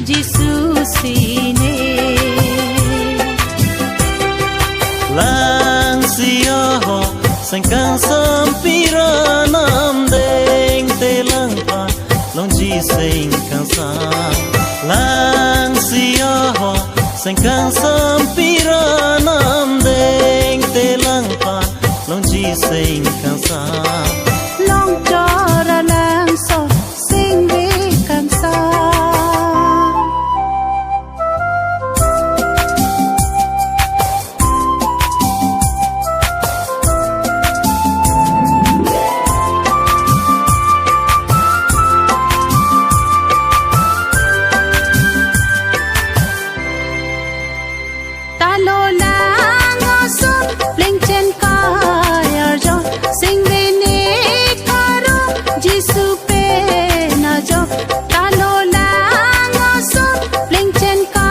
de susine lang sia ho sang kan sam piranam deng te lang pa long ji sing kan sa lang sia ho sang kan sam piranam deng te lang pa long ji sing kan sa long cho ra lang so sing ve kan sa ta lo lang son leng chen ka yar jo sing ve ne karo jisu pe na jo ta lo lang son leng chen ka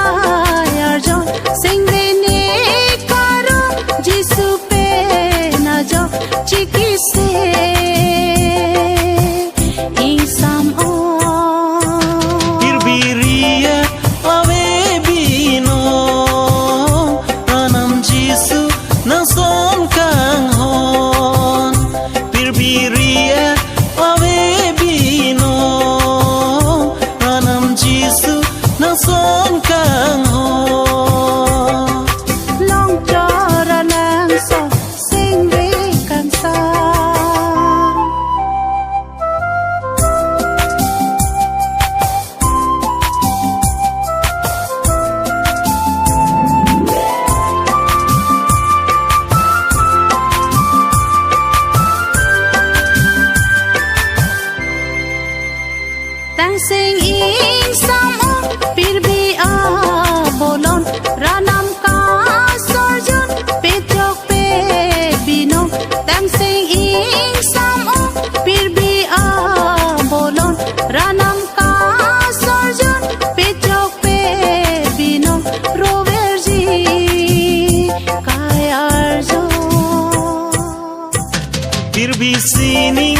yar jo sing ve ne karo jisu pe na jo chiki se insam o Birbiria ave bino ranam jisu nang son kang hon Birbiria ave bino ranam jisu nang son kang hon long cho ra lang so sing ve kan sa tang sing in sam o pir bi a bolon ranam ka sorjon petrok pe bino tang sing in sam o pir bi a bolon ranam ka sorjon petrok pe bino roverji kayar jo Birbi sini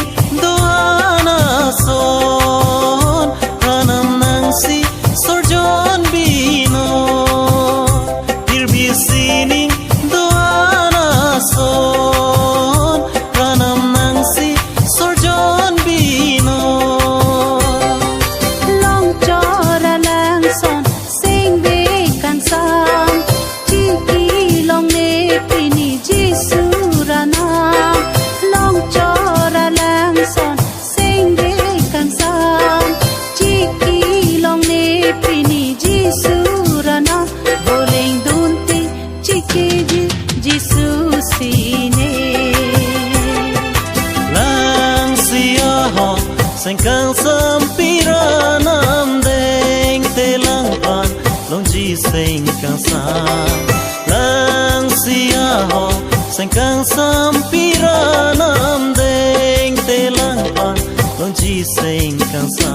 doana son ranam nangsi sorjon bino Birbi sini doana son ranam nangsi sorjon bino long cho ra lang son sing ve kan sam chi ki long ne pini jisu ra na long cho ra lang son sing ve kan sam chi ki long ne pini jisu ra na boleng dunti chi ki jisu sine lang sia ho sang kang sam piranam deng te lang pan long ji sing kang sa lang sia ho sang kang sam piranam deng te lang pan long ji sing kang sa